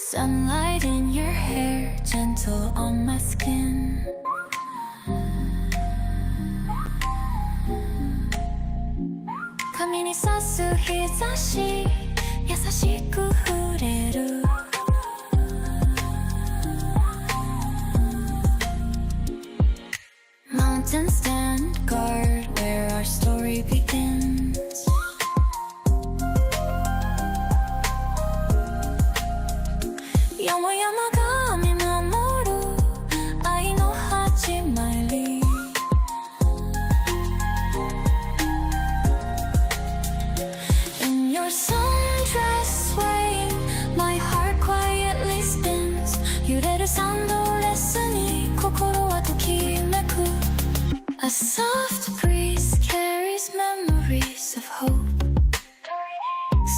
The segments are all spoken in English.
Sunlight in your hair, gentle on my skin. Kamiに差す日差し、優しく触れる。Mountains stand guard where our story begins. Yama yama ga mimamoru ai no hajimari. In your sundress swaying, my heart quietly spins. Yureru sando lesu ni kokoro wa tokimeku. A soft breeze carries memories of hope.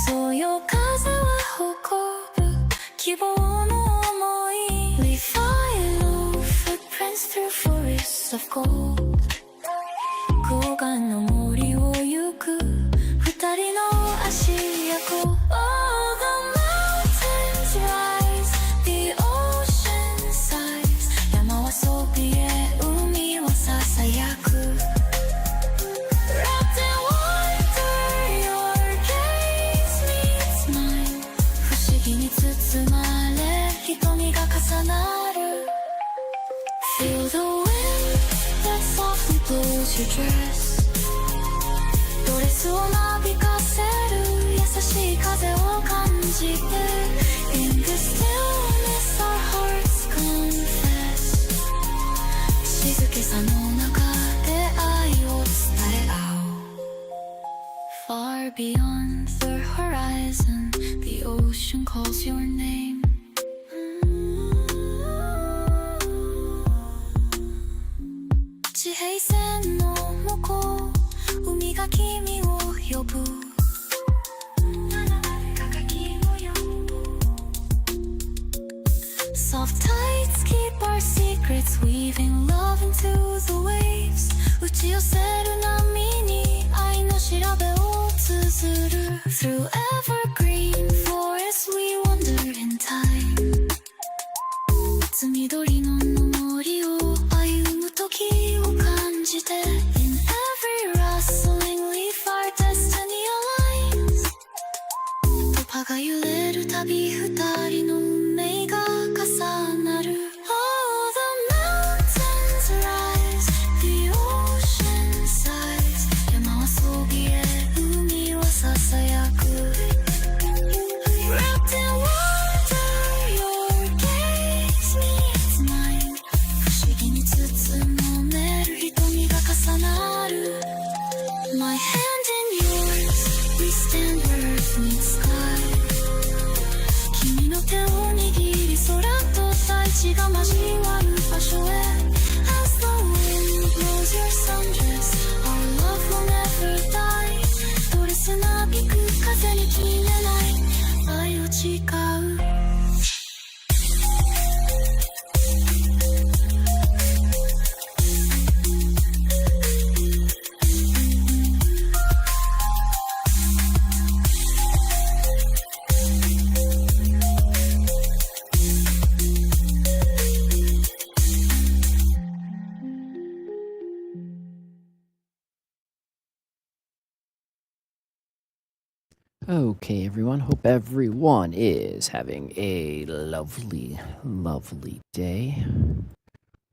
Soyo kaze wa hokoru kibou no omoi. We follow footprints through forests of gold. Kogan no mori wo yuku futari no ashi yako. Oh, the mountains rise, the ocean sighs. Yama wa sobie, umi wa sasayaku. Wrapped in wonder, your gaze meets mine. Fushigi ni tsutsumare, hitomi ga kasanaru. Feel the wind that softly blows your dress. ドレスをなびかせる優しい風を感じて In the stillness our hearts confess 静けさの中で愛を伝え合う Far beyond the horizon the ocean calls your name地平線の向こう海が君を呼ぶ Soft tides keep our secrets weaving love into the waves 打ち寄せる波に愛の調べを綴る Through evergreen forests we wander in time つ緑の森を歩む時を感じて In every rustling leaf our destiny aligns 葉っぱが揺れるたび二人の運命が重なる Oh, the mountains rise, the ocean sighs 山はそびえ、海はささやく Wrapped in wonder, your gaze meets mine 不思議に包める瞳が重なる My hand in yours, we stand where earth meets sky 君の手を握り空と大地が交わる場所へ As the wind blows your sundress Our love will never die ドレスなびく風に決めない愛を誓う Okay, everyone. Hope everyone is having a lovely, lovely day.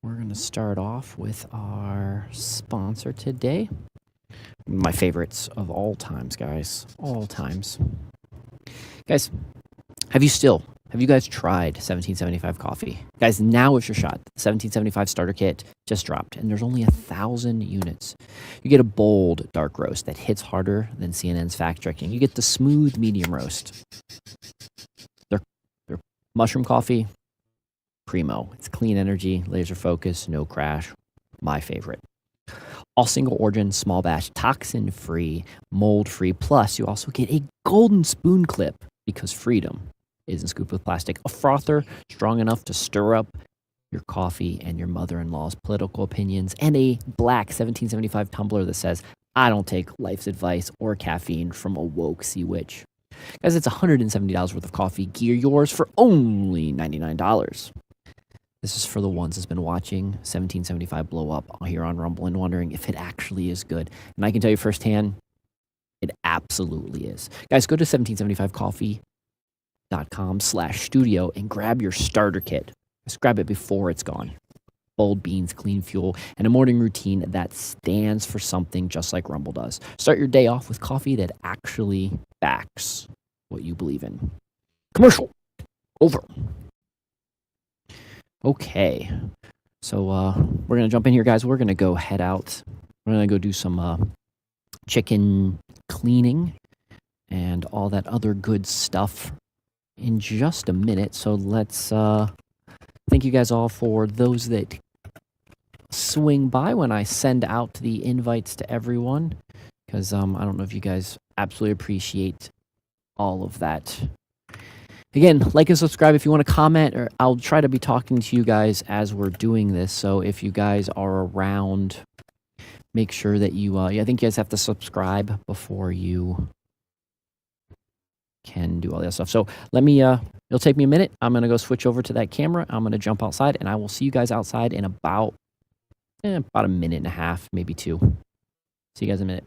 We're going to start off with our sponsor today. My favorites of all times, guys. All times. Guys, have you guys tried 1775 coffee? Guys, now is your shot. The 1775 starter kit just dropped, and there's only 1,000 units. You get a bold dark roast that hits harder than CNN's fact-checking. You get the smooth medium roast. They're mushroom coffee, primo. It's clean energy, laser focus, no crash. My favorite. All single origin, small batch, toxin-free, mold-free. Plus, you also get a golden spoon clip because freedom isn't scooped with plastic. A frother strong enough to stir up your coffee and your mother-in-law's political opinions. And a black 1775 tumbler that says, I don't take life's advice or caffeine from a woke sea witch. Guys, it's $170 worth of coffee gear, yours for only $99. This is for the ones that's been watching 1775 blow up here on Rumble and wondering if it actually is good. And I can tell you firsthand, it absolutely is. Guys, go to 1775coffee.com/studio and grab your starter kit. Just grab it before it's gone. Bold beans, clean fuel, and a morning routine that stands for something just like Rumble does. Start your day off with coffee that actually backs what you believe in. Commercial over. Okay, so we're gonna jump in here, guys. We're gonna go head out. We're gonna go do some chicken cleaning and all that other good stuff in just a minute. So let's thank you guys all for those that swing by when I send out the invites to everyone, because I don't know if you guys absolutely appreciate all of that. Again, like and subscribe if you want to comment, or I'll try to be talking to you guys as we're doing this. So if you guys are around, make sure that you, I think you guys have to subscribe before you can do all that stuff. So let me, it'll take me a minute. I'm going to go switch over to that camera. I'm going to jump outside, and I will see you guys outside in about a minute and a half, maybe two. See you guys in a minute.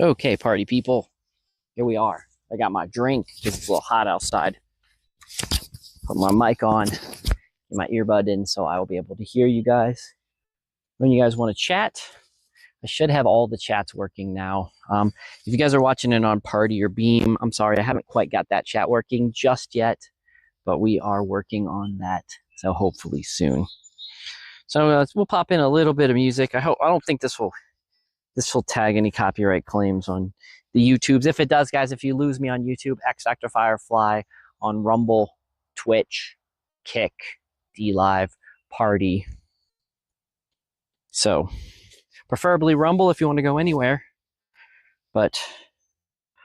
Okay, party people, here we are. I got my drink because it's a little hot outside. Put my mic on, get my earbud in so I will be able to hear you guys. When you guys want to chat, I should have all the chats working now. If you guys are watching it on Party or Beam, I'm sorry, I haven't quite got that chat working just yet, but we are working on that, so hopefully soon. So we'll pop in a little bit of music. I don't think this will tag any copyright claims on the YouTubes. If it does, guys, if you lose me on YouTube, XDRFIREFLY on Rumble, Twitch, Kick, DLive, Party. So preferably Rumble if you want to go anywhere, but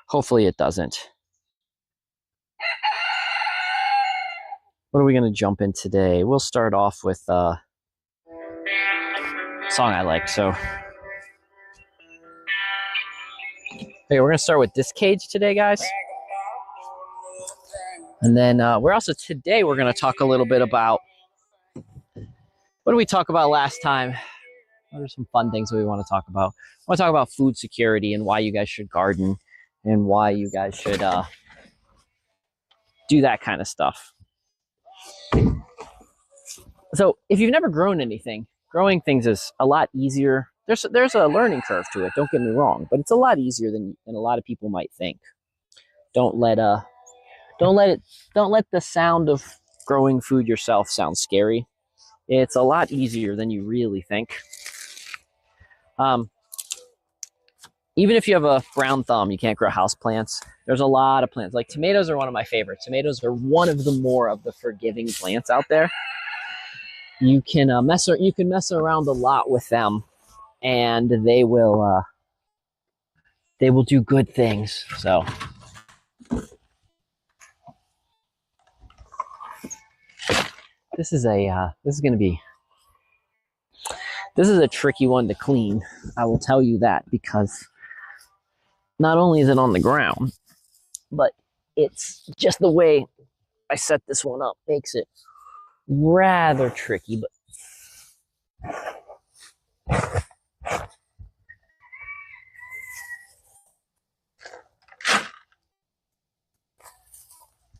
hopefully it doesn't. What are we going to jump in today? We'll start off with a song I like. So okay, we're going to start with Disc Cage today, guys. And then we're going to talk a little bit about, what did we talk about last time? What are some fun things that we want to talk about? I want to talk about food security and why you guys should garden and why you guys should do that kind of stuff. So if you've never grown anything, growing things is a lot easier. There's a learning curve to it, don't get me wrong, but it's a lot easier than a lot of people might think. Don't let the sound of growing food yourself sound scary. It's a lot easier than you really think. Even if you have a brown thumb, you can't grow house plants. There's a lot of plants. Like tomatoes are one of my favorites. Tomatoes are one of the more of the forgiving plants out there. You can mess around a lot with them, and they will do good things. So this is a tricky one to clean. I will tell you that, because not only is it on the ground, but it's just the way I set this one up makes it rather tricky. But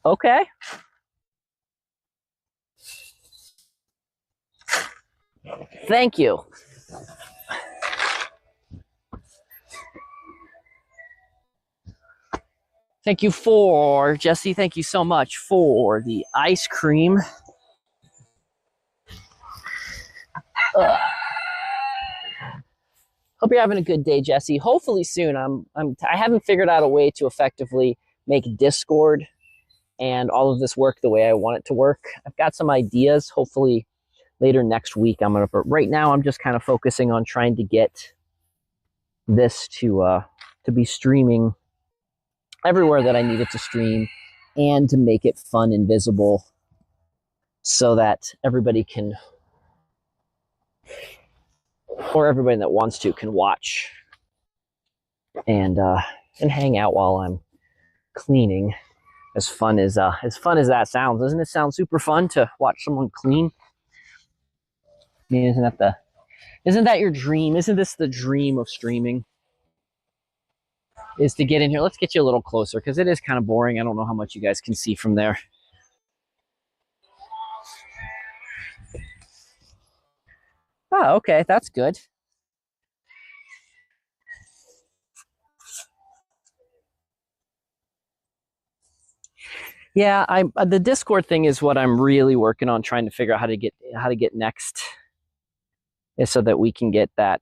okay. Thank you. Thank you for, Jesse, thank you so much for the ice cream. Hope you're having a good day, Jesse. Hopefully soon. I haven't figured out a way to effectively make Discord and all of this work the way I want it to work. I've got some ideas. Hopefully later next week but right now I'm just kind of focusing on trying to get this to be streaming everywhere that I need it to stream, and to make it fun and visible so that everybody can, or everybody that wants to, can watch and hang out while I'm cleaning. As fun as that sounds, doesn't it sound super fun to watch someone clean? I mean, isn't that your dream? Isn't this the dream of streaming? Is to get in here. Let's get you a little closer, because it is kind of boring. I don't know how much you guys can see from there. Oh, okay, that's good. Yeah, the Discord thing is what I'm really working on, trying to figure out how to get next, is so that we can get that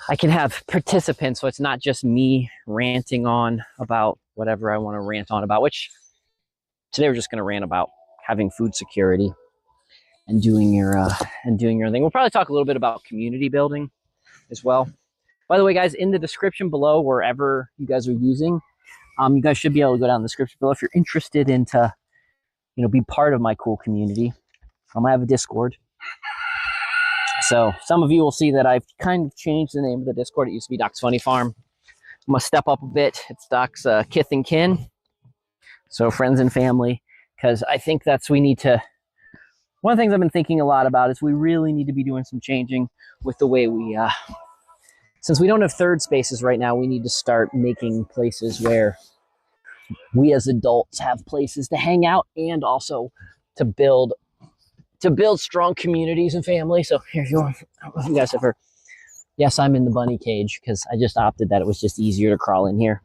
I can have participants, so it's not just me ranting on about whatever I want to rant on about, which today we're just going to rant about having food security and doing your thing. We'll probably talk a little bit about community building as well. By the way, guys, in the description below, wherever you guys are using, you guys should be able to go down in the description below if you're interested in to, be part of my cool community. I have a Discord. So some of you will see that I've kind of changed the name of the Discord. It used to be Doc's Funny Farm. I'm going to step up a bit. It's Doc's Kith and Kin. So friends and family, because I think we need to, one of the things I've been thinking a lot about is we really need to be doing some changing with the way we, since we don't have third spaces right now, we need to start making places where we as adults have places to hang out, and also to build strong communities and families. So here you are. I don't know if you guys have heard. Yes, I'm in the bunny cage because I just opted that it was just easier to crawl in here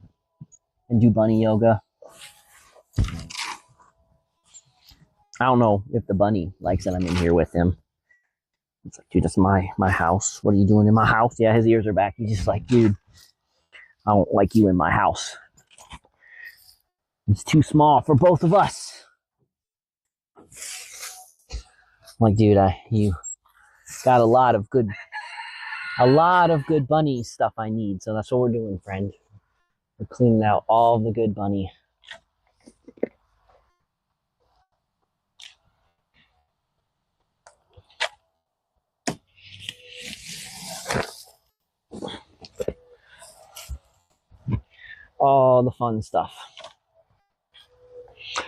and do bunny yoga. I don't know if the bunny likes that I'm in here with him. It's like, dude, that's my house. What are you doing in my house? Yeah, his ears are back. He's just like, dude, I don't like you in my house. It's too small for both of us. I'm like, dude, you got a lot of good bunny stuff I need. So that's what we're doing, friend. We're cleaning out all the good bunny. All the fun stuff.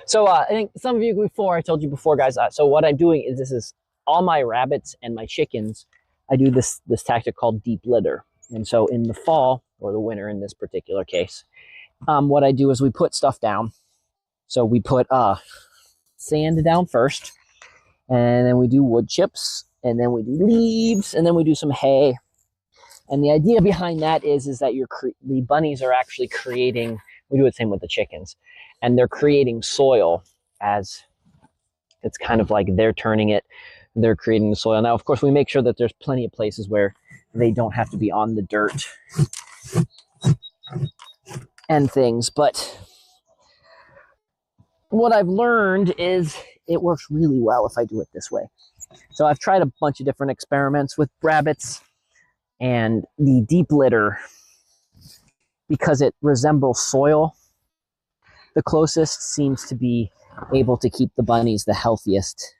So I think some of you before, I told you before, guys, so what I'm doing is, this is all my rabbits and my chickens. I do this tactic called deep litter. And so in the fall, or the winter in this particular case, what I do is we put stuff down. So we put sand down first, and then we do wood chips, and then we do leaves, and then we do some hay. And the idea behind that is that the bunnies are actually creating, we do the same with the chickens, and they're creating soil as it's kind of like they're turning it, they're creating the soil. Now, of course, we make sure that there's plenty of places where they don't have to be on the dirt and things. But what I've learned is it works really well if I do it this way. So I've tried a bunch of different experiments with rabbits, and the deep litter, because it resembles soil, the closest seems to be able to keep the bunnies the healthiest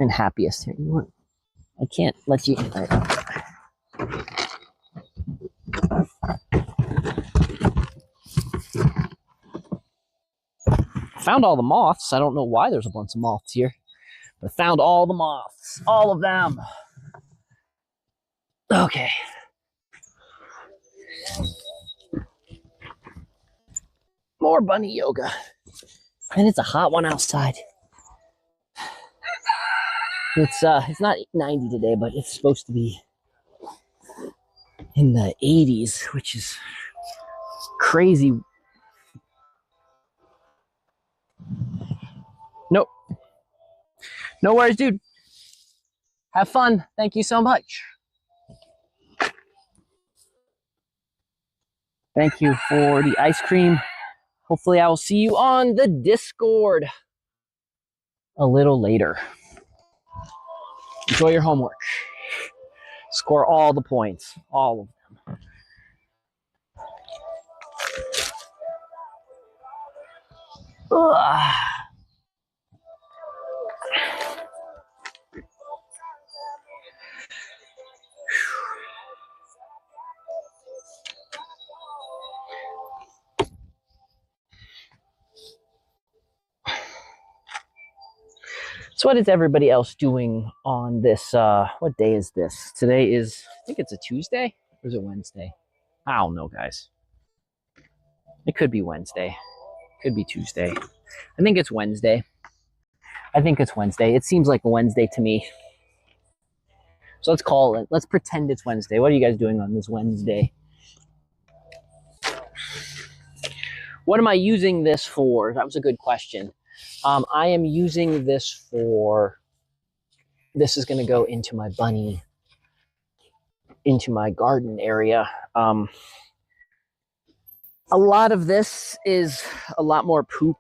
and happiest. Here, I can't let you. Found all the moths. I don't know why there's a bunch of moths here, but I found all the moths, all of them. Okay. More bunny yoga. And it's a hot one outside. It's not 90 today, but it's supposed to be in the 80s, which is crazy. Nope. No worries, dude. Have fun. Thank you so much. Thank you for the ice cream. Hopefully I will see you on the Discord a little later. Enjoy your homework. Score all the points, all of them. Ugh. So what is everybody else doing on this, what day is this? Today is, I think it's a Tuesday, or is it Wednesday? I don't know, guys. It could be Wednesday. Could be Tuesday. I think it's Wednesday. I think it's Wednesday. It seems like a Wednesday to me. So let's call it. Let's pretend it's Wednesday. What are you guys doing on this Wednesday? What am I using this for? That was a good question. I am using this for, this is going to go into my bunny, into my garden area. A lot of this is a lot more poop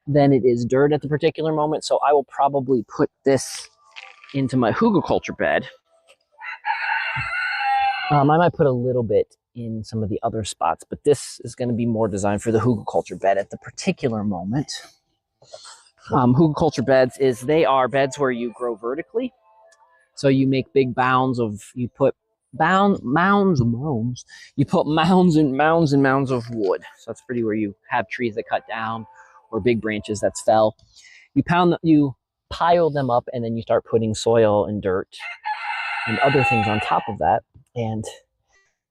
than it is dirt at the particular moment, so I will probably put this into my hugelkultur bed. I might put a little bit in some of the other spots, but this is going to be more designed for the hugelkultur bed at the particular moment. Hugelkultur beds they are beds where you grow vertically. So you make big mounds you put mounds and mounds of wood. So that's pretty where you have trees that cut down or big branches that fell. You pile them up, and then you start putting soil and dirt and other things on top of that. And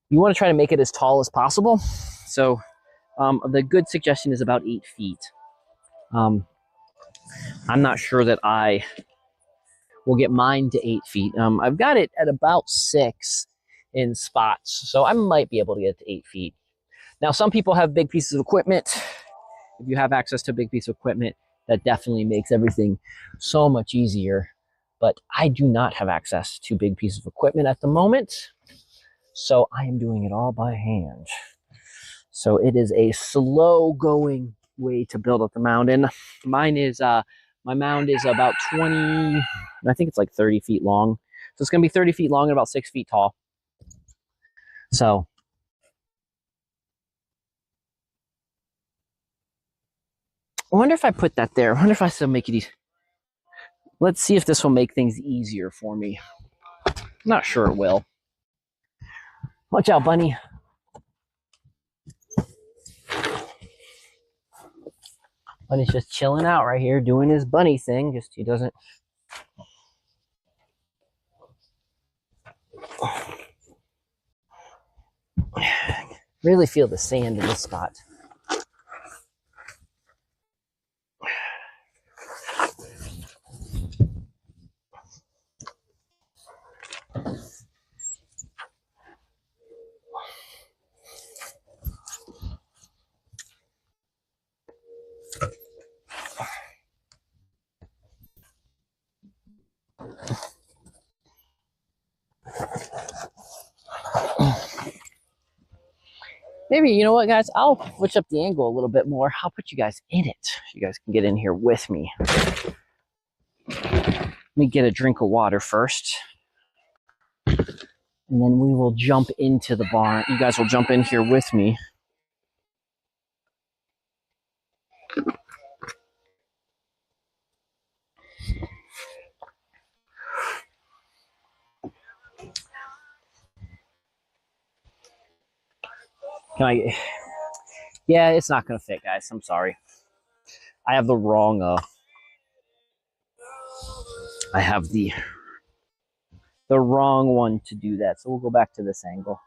you want to try to make it as tall as possible. So the good suggestion is about 8 feet. I'm not sure that I will get mine to 8 feet. I've got it at about 6 in spots, so I might be able to get to 8 feet. Now, some people have big pieces of equipment. If you have access to a big piece of equipment, that definitely makes everything so much easier. But I do not have access to big pieces of equipment at the moment, so I am doing it all by hand. So it is a slow going way to build up the mound. And mine is my mound is about 20, I think it's like 30 feet long. So it's gonna be 30 feet long and about 6 feet tall. So I wonder if I put that there. I wonder if I still make it easy. Let's see if this will make things easier for me. I'm not sure it will. Watch out, bunny. Bunny's just chilling out right here, doing his bunny thing. Just he doesn't. Really feel the sand in this spot. Maybe, you know what, guys? I'll switch up the angle a little bit more. I'll put you guys in it so you guys can get in here with me. Let me get a drink of water first. And then we will jump into the barn. You guys will jump in here with me. Can I? Yeah, it's not going to fit, guys. I'm sorry. I have the wrong, I have the wrong one to do that. So we'll go back to this angle.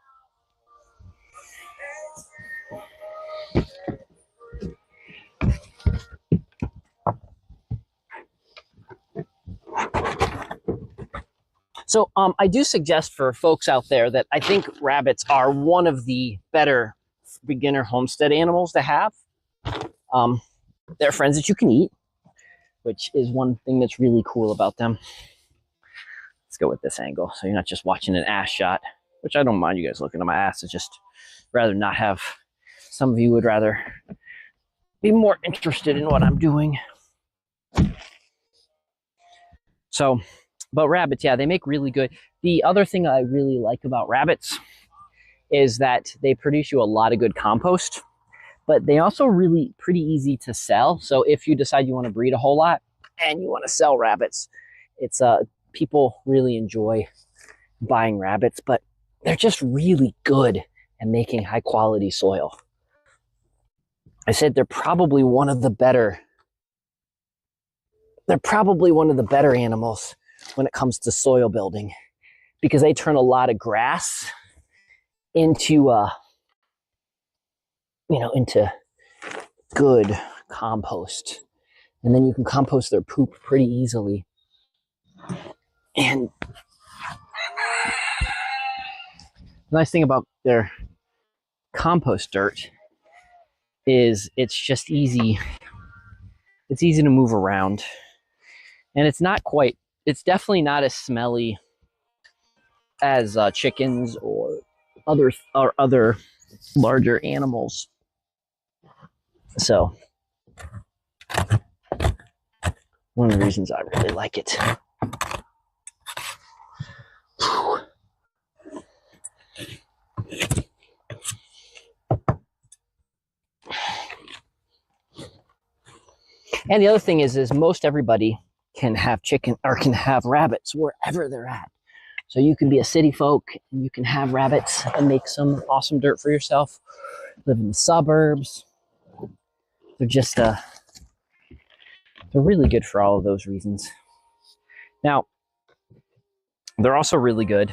So I do suggest for folks out there that I think rabbits are one of the better beginner homestead animals to have. They're friends that you can eat, which is one thing that's really cool about them. Let's go with this angle so you're not just watching an ass shot, which I don't mind you guys looking at my ass. It's just rather not have. Some of you would rather be more interested in what I'm doing. So, but rabbits, yeah, they make really good. The other thing I really like about rabbits is that they produce you a lot of good compost, but they also really pretty easy to sell. So if you decide you want to breed a whole lot and you want to sell rabbits, it's people really enjoy buying rabbits, but they're just really good at making high quality soil. I said they're probably one of the better animals when it comes to soil building, because they turn a lot of grass into into good compost, and then you can compost their poop pretty easily. And the nice thing about their compost dirt is it's just easy. It's easy to move around, and it's definitely not as smelly as chickens or other larger animals. So one of the reasons I really like it. And the other thing is most everybody can have chicken or can have rabbits wherever they're at. So you can be a city folk and you can have rabbits and make some awesome dirt for yourself. Live in the suburbs. They're just they're really good for all of those reasons. Now, they're also really good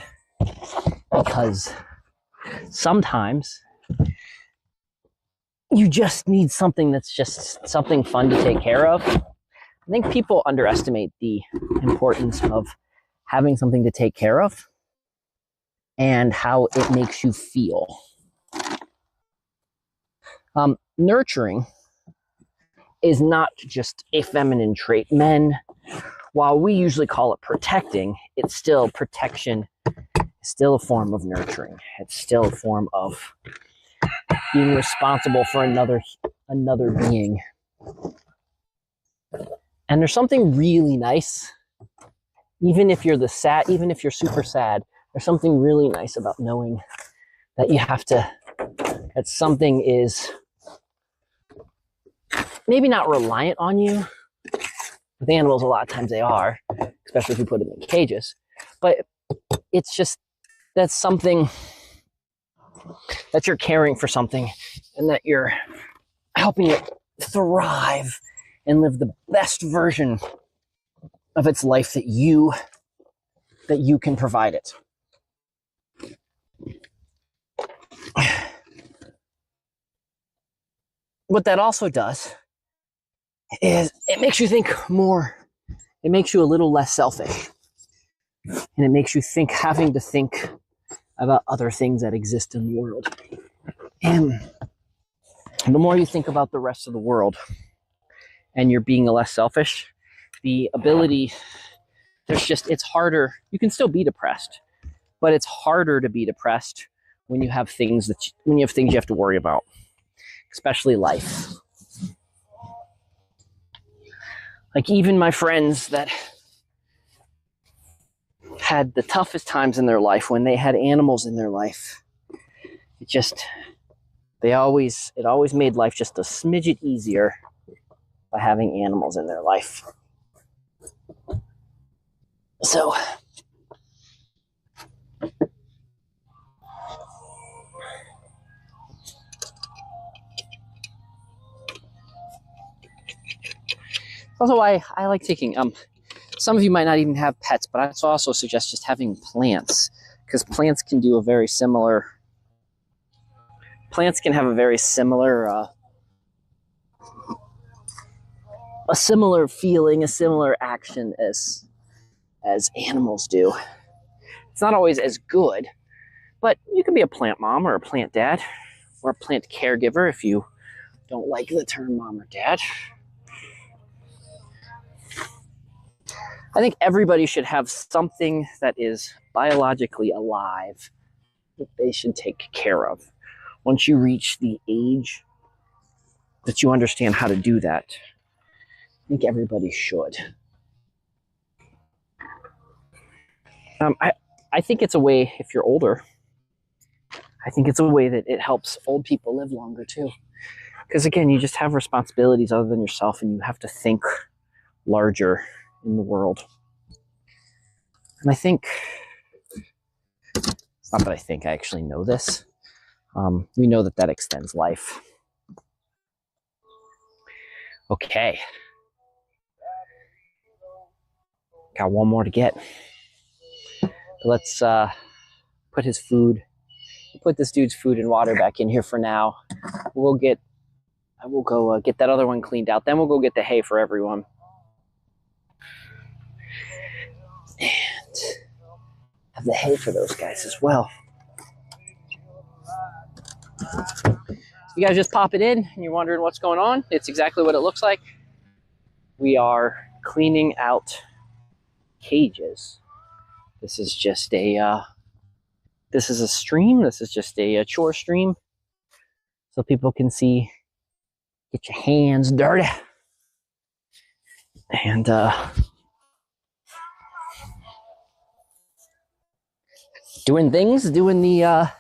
because sometimes you just need something that's just something fun to take care of. I think people underestimate the importance of having something to take care of and how it makes you feel. Nurturing is not just a feminine trait. Men, while we usually call it protecting, it's still protection. It's still a form of nurturing. It's still a form of being responsible for another being. And there's something really nice, even if you're super sad, there's something really nice about knowing that that something is maybe not reliant on you. With animals, a lot of times they are, especially if you put them in cages. But it's just, that's something that you're caring for something and that you're helping it thrive and live the best version of its life that you can provide it. what that also does is it makes you think more. It makes you a little less selfish. And it makes you having to think about other things that exist in the world. And the more you think about the rest of the world and you're being less selfish, the ability, it's harder. You can still be depressed, but it's harder to be depressed when you have things you have to worry about, especially life. Like even my friends that had the toughest times in their life when they had animals in their life, it always made life just a smidget easier by having animals in their life. So also why I like taking some of you might not even have pets, but I also suggest just having plants, because plants can have a very similar a similar feeling, a similar action as animals do. It's not always as good, but you can be a plant mom or a plant dad or a plant caregiver if you don't like the term mom or dad. I think everybody should have something that is biologically alive that they should take care of. Once you reach the age that you understand how to do that, I think everybody should. I think it's a way, if you're older, I think it's a way that it helps old people live longer too. Because again, you just have responsibilities other than yourself, and you have to think larger in the world. And I think, it's not that I think, I actually know this. We know that extends life. Okay. Got one more to get. Let's put this dude's food and water back in here for now. I will go get that other one cleaned out. Then we'll go get the hay for everyone. And have the hay for those guys as well. You guys just pop it in and you're wondering what's going on. It's exactly what it looks like. We are cleaning out cages. This is just a stream. This is just a chore stream, so people can see, get your hands dirty. And doing the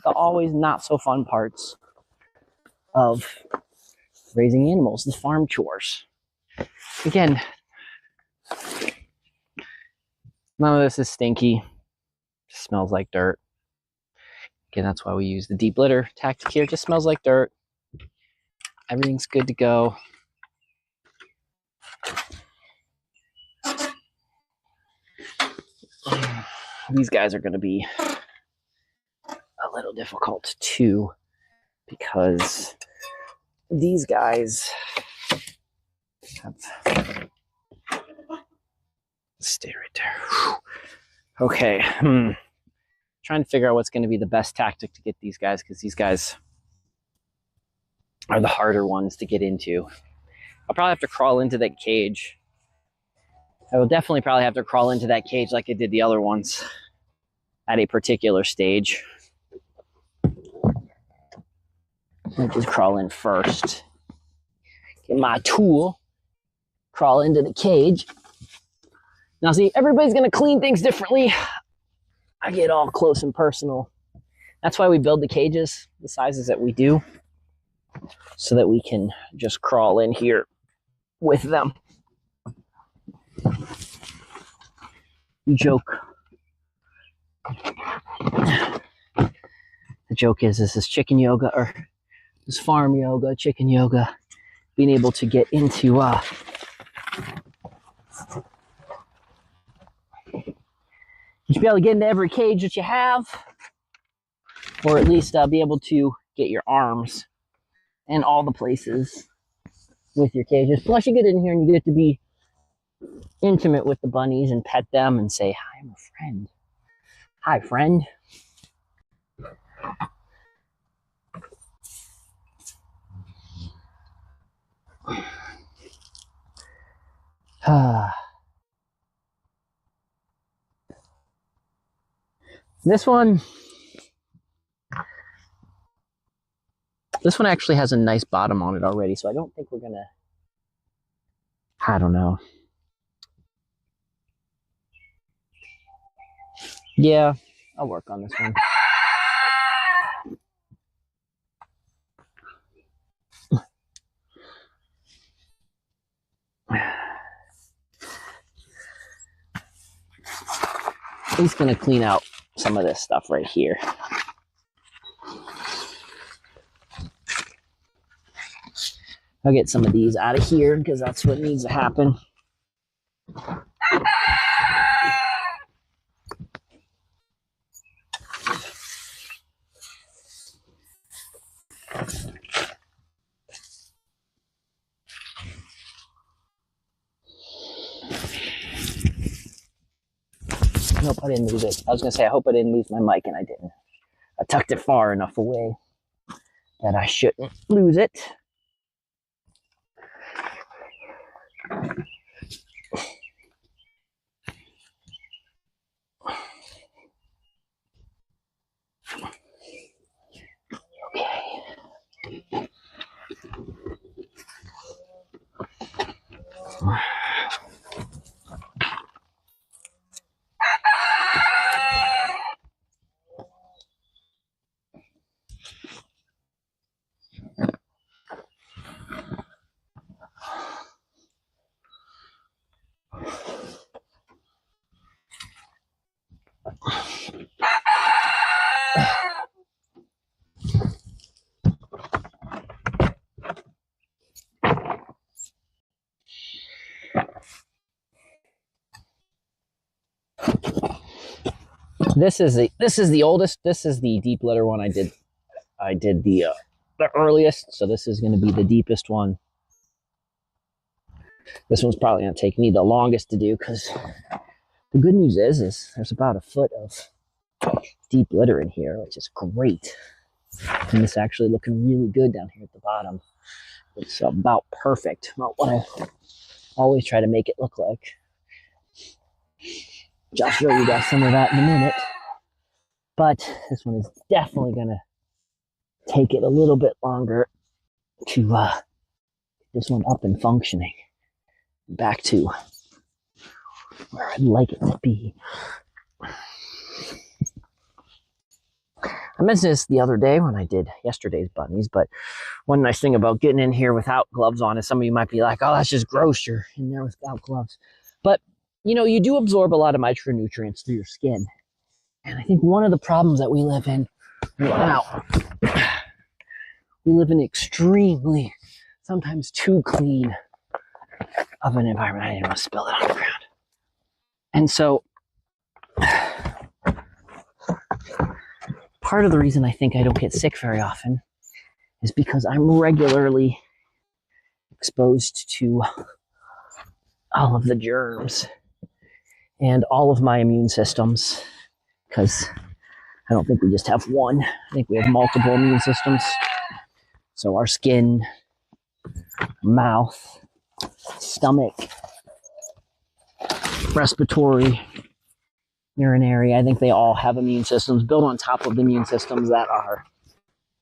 always not so fun parts of raising animals, the farm chores. Again, none of this is stinky. It just smells like dirt. Again, that's why we use the deep litter tactic here. It just smells like dirt. Everything's good to go. These guys are going to be a little difficult too, because these guys have... Stay right there. Okay. Trying to figure out what's going to be the best tactic to get these guys, because these guys are the harder ones to get into. I'll probably have to crawl into that cage. I will definitely probably have to crawl into that cage like I did the other ones at a particular stage. I'll just crawl in first. Get my tool. Crawl into the cage. Now see, everybody's going to clean things differently. I get all close and personal. That's why we build the cages the sizes that we do, so that we can just crawl in here with them. The joke is this is chicken yoga, or this farm yoga, chicken yoga, being able to get into you should be able to get into every cage that you have, or at least be able to get your arms in all the places with your cages. Plus, you get in here and you get to be intimate with the bunnies and pet them and say, "Hi, I'm a friend. Hi, friend." This one actually has a nice bottom on it already, so I don't think we're gonna, I don't know. Yeah, I'll work on this one. He's gonna clean out some of this stuff right here. I'll get some of these out of here because that's what needs to happen. I hope I didn't lose it. I was gonna say, I hope I didn't lose my mic, and I didn't. I tucked it far enough away that I shouldn't lose it. Okay. This is the oldest. This is the deep litter one I did. I did the earliest, so this is going to be the deepest one. This one's probably going to take me the longest to do because the good news is there's about a foot of deep litter in here, which is great. And it's actually looking really good down here at the bottom. It's about perfect. Not what I always try to make it look like. I'll show you guys some of that in a minute. But this one is definitely going to take it a little bit longer to get this one up and functioning. Back to where I'd like it to be. I mentioned this the other day when I did yesterday's bunnies, but one nice thing about getting in here without gloves on is some of you might be like, "Oh, that's just gross, you're in there without gloves." But, you know, you do absorb a lot of micronutrients through your skin. And I think one of the problems that we live in right now, we live in extremely, sometimes too clean of an environment. I didn't want to spill it on the ground. And so part of the reason I think I don't get sick very often is because I'm regularly exposed to all of the germs and all of my immune systems, because I don't think we just have one. I think we have multiple immune systems. So our skin, mouth, stomach, respiratory, urinary, I think they all have immune systems built on top of the immune systems that our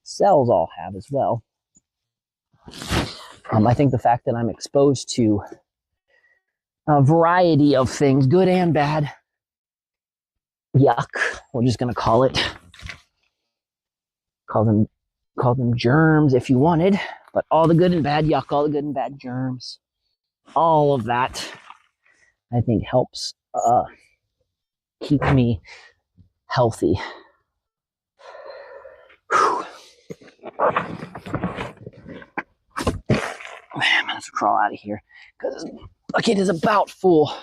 cells all have as well. I think the fact that I'm exposed to a variety of things, good and bad, yuck, we're just going to call them germs if you wanted, but all the good and bad yuck, all the good and bad germs, all of that, I think helps keep me healthy. Whew. I'm gonna have to crawl out of here because this bucket is about full.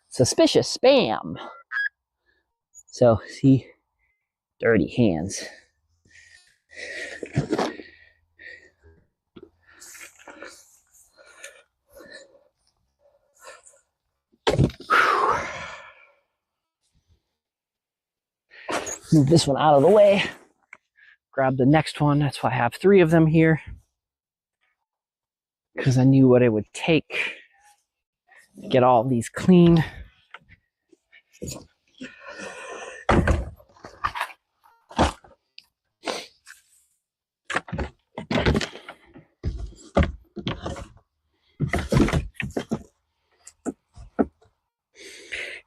Suspicious spam. So see, dirty hands. Move this one out of the way. Grab the next one. That's why I have 3 of them here, because I knew what it would take to get all these clean.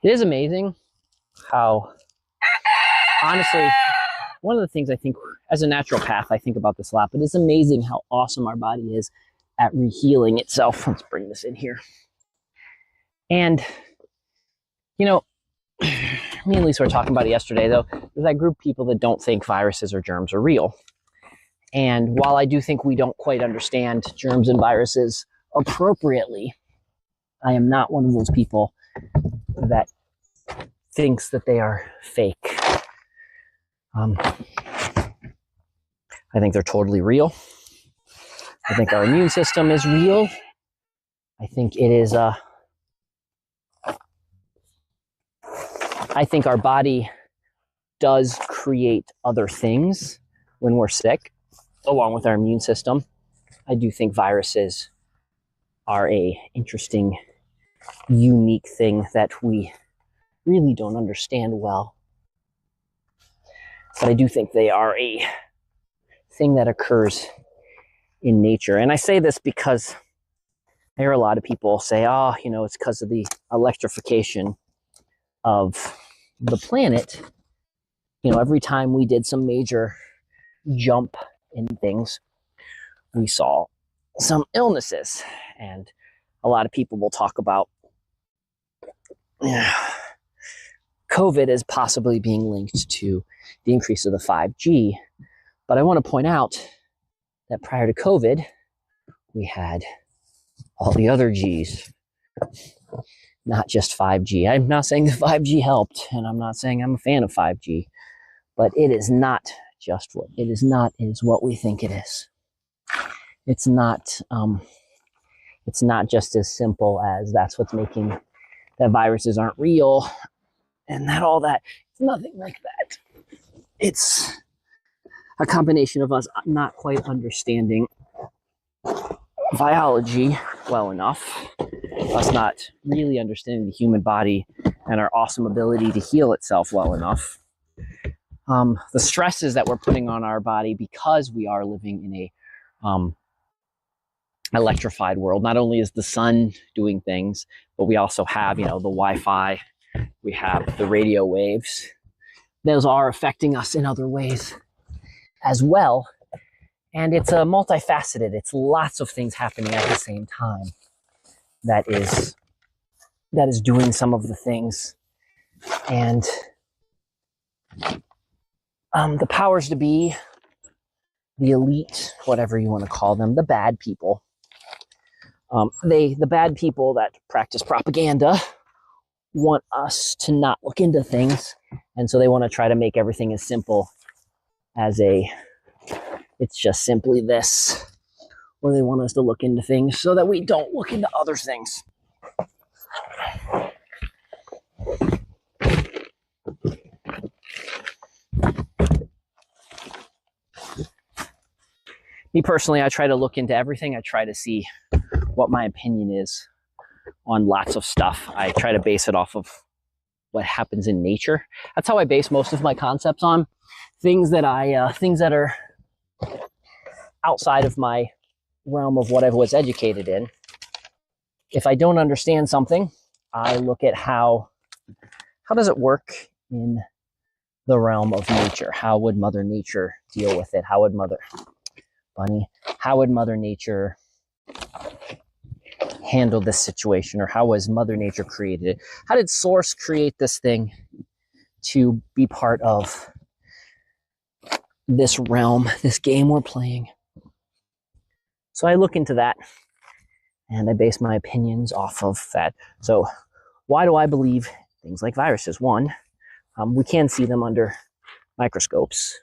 It is amazing how, honestly, one of the things I think as a naturopath, I think about this a lot, but it's amazing how awesome our body is at rehealing itself. Let's bring this in here. And, you know, me and Lisa were talking about it yesterday, though. There's that group of people that don't think viruses or germs are real. And while I do think we don't quite understand germs and viruses appropriately, I am not one of those people that thinks that they are fake. I think they're totally real. I think our immune system is real. I think it is I think our body does create other things when we're sick, along with our immune system. I do think viruses are a interesting, unique thing that we really don't understand well. But I do think they are a thing that occurs in nature. And I say this because I hear a lot of people say, oh, you know, it's because of the electrification of the planet. You know, every time we did some major jump in things, we saw some illnesses. And a lot of people will talk about COVID as possibly being linked to the increase of the 5G. But I want to point out that prior to COVID, we had all the other Gs, not just 5G. I'm not saying the 5G helped, and I'm not saying I'm a fan of 5G, but it is not just what it is not is what we think it is. It's not just as simple as that's what's making that viruses aren't real and that all that. It's nothing like that. It's a combination of us not quite understanding biology well enough, us not really understanding the human body and our awesome ability to heal itself well enough. The stresses that we're putting on our body because we are living in a electrified world. Not only is the sun doing things, but we also have, you know, the Wi-Fi, we have the radio waves. Those are affecting us in other ways as well. And it's multifaceted. It's lots of things happening at the same time that is doing some of the things. And the powers to be, the elite, whatever you want to call them, the bad people, the bad people that practice propaganda want us to not look into things. And so they want to try to make everything as simple as it's just simply this, or they want us to look into things so that we don't look into other things. Me personally, I try to look into everything. I try to see what my opinion is on lots of stuff. I try to base it off of what happens in nature. That's how I base most of my concepts on. Things that are outside of my realm of what I was educated in. If I don't understand something, I look at how does it work in the realm of nature? How would Mother Nature deal with it? How would Mother Nature handle this situation? Or how was Mother Nature created it? How did Source create this thing to be part of this realm, this game we're playing? So I look into that and I base my opinions off of that. So why do I believe things like viruses? One, We can see them under microscopes.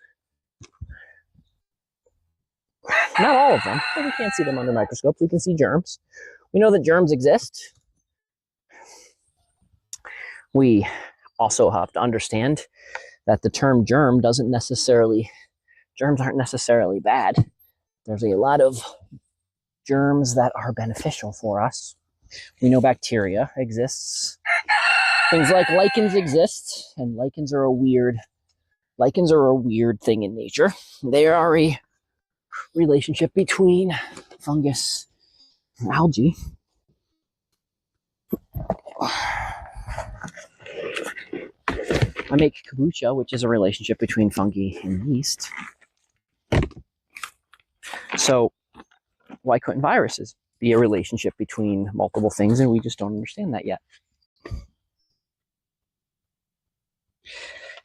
Not all of them, but we can't see them under microscopes. We can see germs. We know that germs exist. We also have to understand that the term germ germs aren't necessarily bad. There's a lot of germs that are beneficial for us. We know bacteria exists. Things like lichens exist, and lichens are a weird thing in nature. They are a relationship between fungus and algae. I make kombucha, which is a relationship between fungi and yeast. So why couldn't viruses be a relationship between multiple things, and we just don't understand that yet?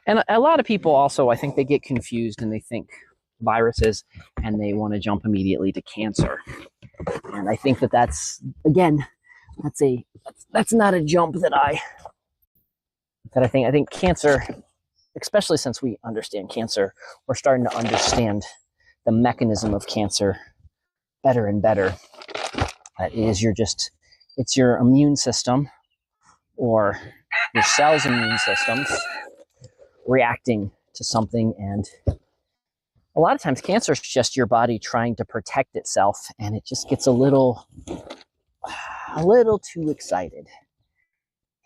And a lot of people also, I think they get confused and they think viruses and they want to jump immediately to cancer. And I think that's not a jump I think cancer, especially since we understand cancer, we're starting to understand the mechanism of cancer better and better. That is, it's your immune system or your cell's immune systems reacting to something, and a lot of times cancer is just your body trying to protect itself, and it just gets a little too excited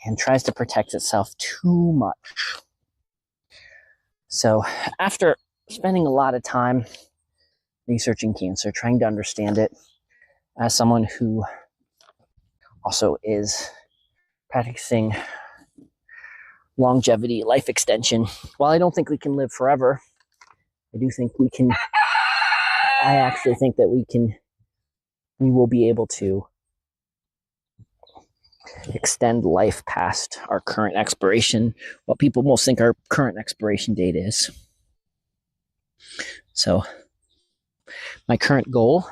and tries to protect itself too much. So after spending a lot of time researching cancer, trying to understand it, as someone who also is practicing longevity, life extension, while I don't think we can live forever, I actually think that we will be able to extend life past our current expiration, what people most think our current expiration date is. So my current goal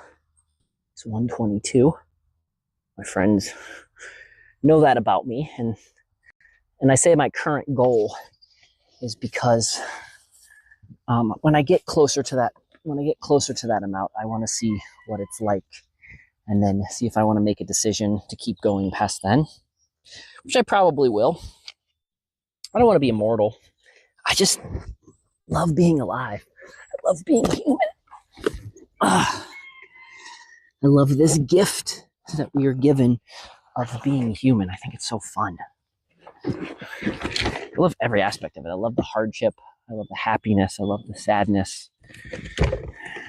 is 122. My friends know that about me, and I say my current goal is because when I get closer to that amount, I want to see what it's like, and then see if I want to make a decision to keep going past then, which I probably will. I don't want to be immortal. I just love being alive. I love being human. I love this gift that we are given of being human. I think it's so fun. I love every aspect of it. I love the hardship. I love the happiness. I love the sadness.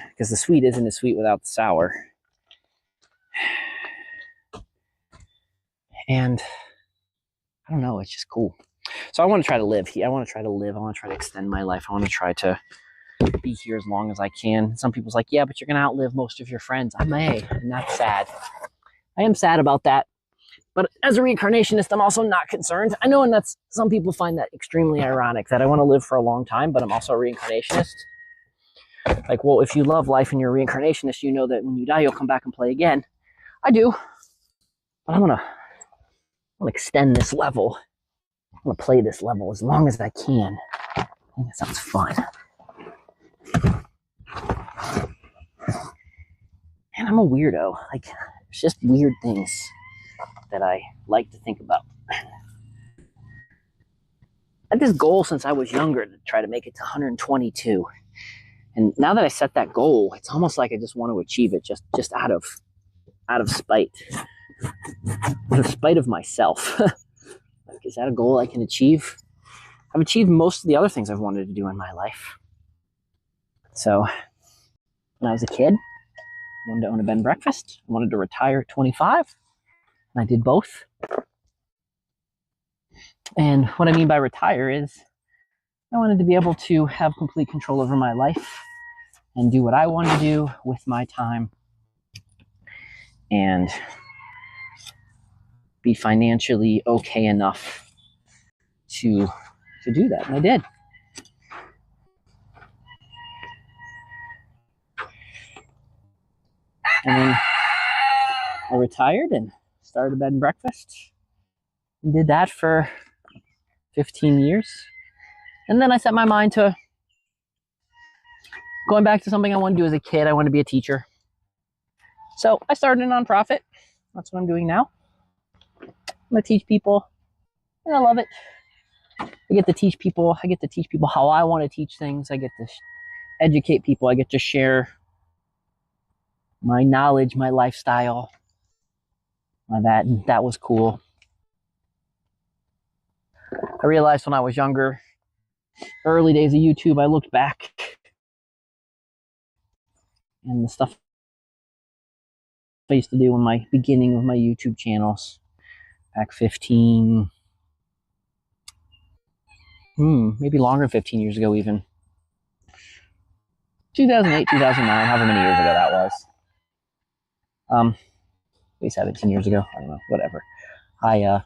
Because the sweet isn't as sweet without the sour. And I don't know, it's just cool. So I want to try to live here. I want to try to extend my life. I want to try to be here as long as I can. Some people's like, yeah, but you're going to outlive most of your friends. I may, and that's sad. I am sad about that. But as a reincarnationist, I'm also not concerned. I know, and some people find that extremely ironic, that I want to live for a long time, but I'm also a reincarnationist. Like, well, if you love life and you're a reincarnationist, you know that when you die, you'll come back and play again. I do. But I want to extend this level. I want to play this level as long as I can. I think that sounds fun. And I'm a weirdo. Like, it's just weird things that I like to think about. I had this goal since I was younger to try to make it to 122. And now that I set that goal, it's almost like I just want to achieve it just out of spite. Out of spite of myself. Like, is that a goal I can achieve? I've achieved most of the other things I've wanted to do in my life. So, when I was a kid, I wanted to own a bed and breakfast. I wanted to retire at 25. And I did both. And what I mean by retire is I wanted to be able to have complete control over my life and do what I want to do with my time and be financially okay enough to do that. And I did. And then I retired and started a bed and breakfast. And did that for 15 years. And then I set my mind to going back to something I wanted to do as a kid. I wanted to be a teacher. So I started a nonprofit. That's what I'm doing now. I'm gonna teach people, and I love it. I get to teach people how I want to teach things. I get to educate people. I get to share my knowledge, my lifestyle, that was cool. I realized when I was younger, early days of YouTube, I looked back and the stuff I used to do in my beginning of my YouTube channels back 15, maybe longer, 15 years ago even. 2008, 2009, however many years ago that was. Maybe 17 years ago, I don't know, whatever. I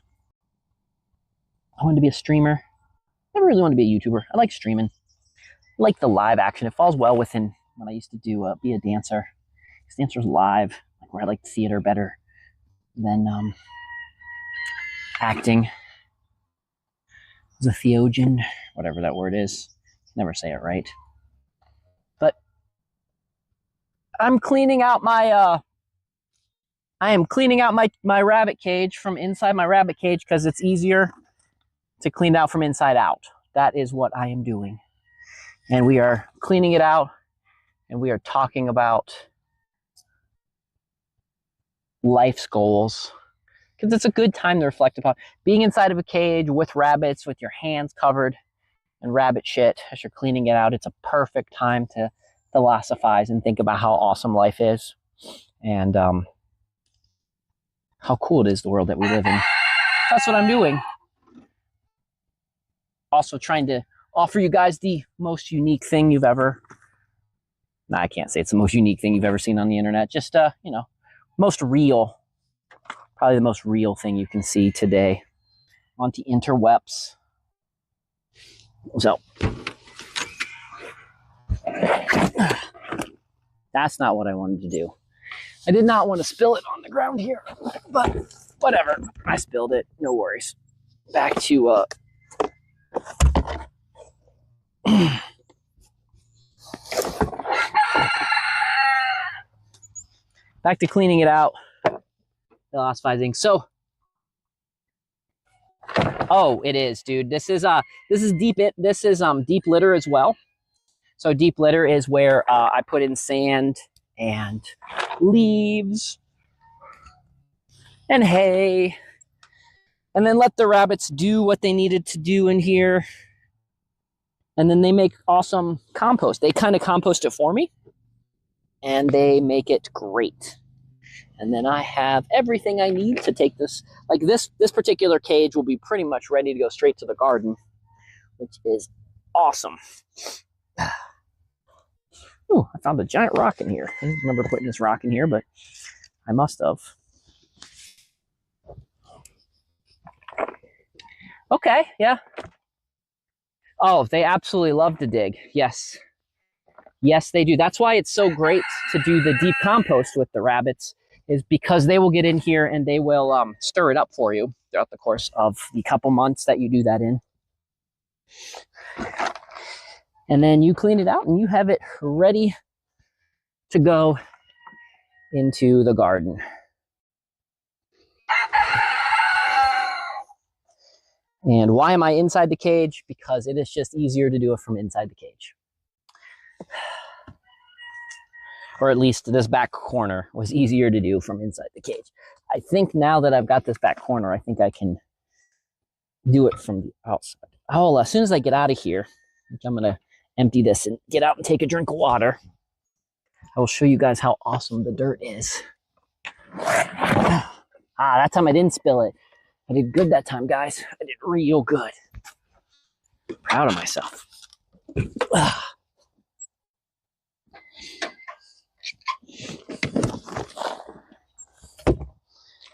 wanted to be a streamer. Never really wanted to be a YouTuber. I like streaming. I like the live action. It falls well within what I used to do, be a dancer. Because dancers live, like where I like theater better than acting. As a theologian, whatever that word is. Never say it right. But I'm cleaning out my my rabbit cage from inside my rabbit cage because it's easier to clean it out from inside out. That is what I am doing. And we are cleaning it out, and we are talking about life's goals, because it's a good time to reflect upon being inside of a cage with rabbits with your hands covered in rabbit shit as you're cleaning it out. It's a perfect time to philosophize and think about how awesome life is and how cool it is, the world that we live in. That's what I'm doing. Also trying to offer you guys the most unique thing you've ever... No, I can't say it's the most unique thing you've ever seen on the internet. Just, most real. Probably the most real thing you can see today on the interwebs. So, that's not what I wanted to do. I did not want to spill it on the ground here, but whatever. I spilled it. No worries. Back to back to cleaning it out, philosophizing. So, oh, it is, dude. This is deep litter as well. So deep litter is where I put in sand and leaves and hay, and then let the rabbits do what they needed to do in here. And then they make awesome compost. They kind of compost it for me, and they make it great. And then I have everything I need to take this. Like this particular cage will be pretty much ready to go straight to the garden, which is awesome. Ooh, I found a giant rock in here. I didn't remember putting this rock in here, but I must have. Okay, yeah. Oh, they absolutely love to dig. Yes. Yes, they do. That's why it's so great to do the deep compost with the rabbits, is because they will get in here and they will stir it up for you throughout the course of the couple months that you do that in. And then you clean it out and you have it ready to go into the garden. And why am I inside the cage? Because it is just easier to do it from inside the cage. Or at least this back corner was easier to do from inside the cage. I think now that I've got this back corner, I think I can do it from the outside. Oh, as soon as I get out of here, I'm gonna empty this and get out and take a drink of water. I will show you guys how awesome the dirt is. That time I didn't spill it. I did good that time, guys. I did real good. Proud of myself.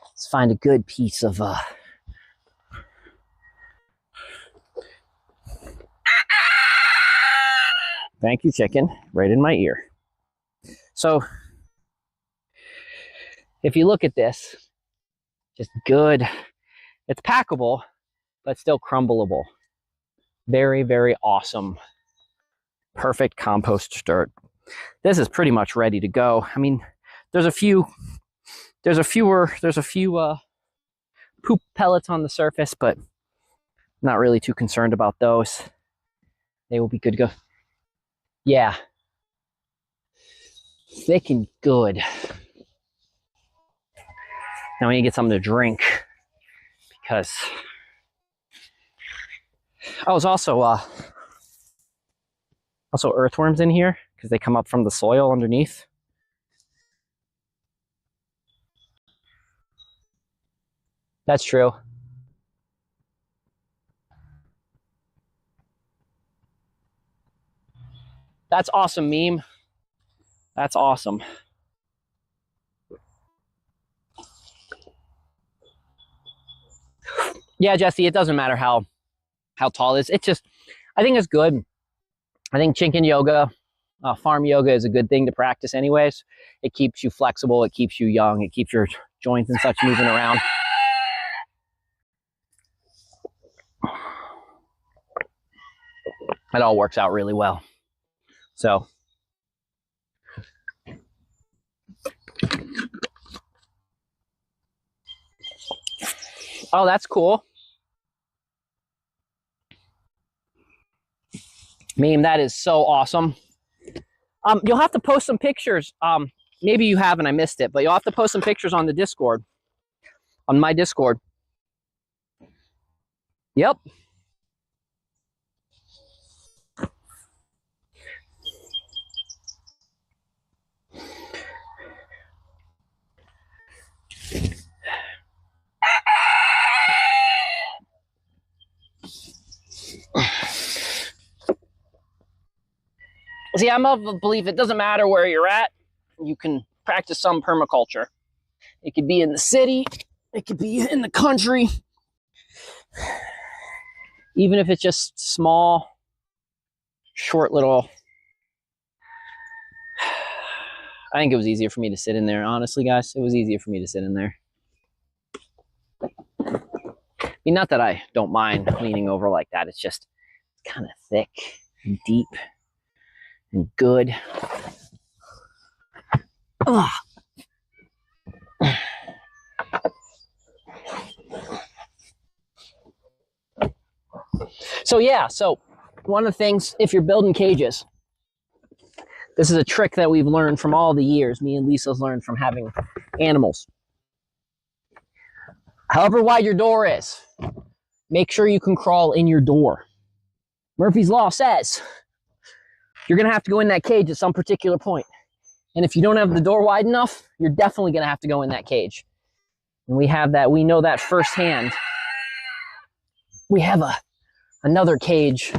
Let's find a good piece of thank you, chicken. Right in my ear. So, if you look at this, just good. It's packable, but still crumbleable. Very, very awesome. Perfect compost dirt. This is pretty much ready to go. I mean, there's a few poop pellets on the surface, but not really too concerned about those. They will be good to go. Yeah. Thick and good. Now we need to get something to drink because there's also earthworms in here because they come up from the soil underneath. That's true. That's awesome, meme. That's awesome. Yeah, Jesse, it doesn't matter how tall it is. It's just, I think it's good. I think chicken yoga, farm yoga is a good thing to practice anyways. It keeps you flexible. It keeps you young. It keeps your joints and such moving around. It all works out really well. So, oh, that's cool. Meme, that is so awesome. You'll have to post some pictures. Maybe you have and I missed it, but you'll have to post some pictures on the Discord, on my Discord. Yep. See, I'm of the belief it doesn't matter where you're at. You can practice some permaculture. It could be in the city. It could be in the country. Even if it's just small, short little... I think it was easier for me to sit in there. Honestly, guys, it was easier for me to sit in there. I mean, not that I don't mind leaning over like that. It's just kind of thick and deep and good. Ugh. So yeah, so one of the things, if you're building cages, this is a trick that we've learned from all the years. Me and Lisa's learned from having animals. However wide your door is, make sure you can crawl in your door. Murphy's Law says you're going to have to go in that cage at some particular point. And if you don't have the door wide enough, you're definitely going to have to go in that cage. And we have that, we know that firsthand. We have another cage,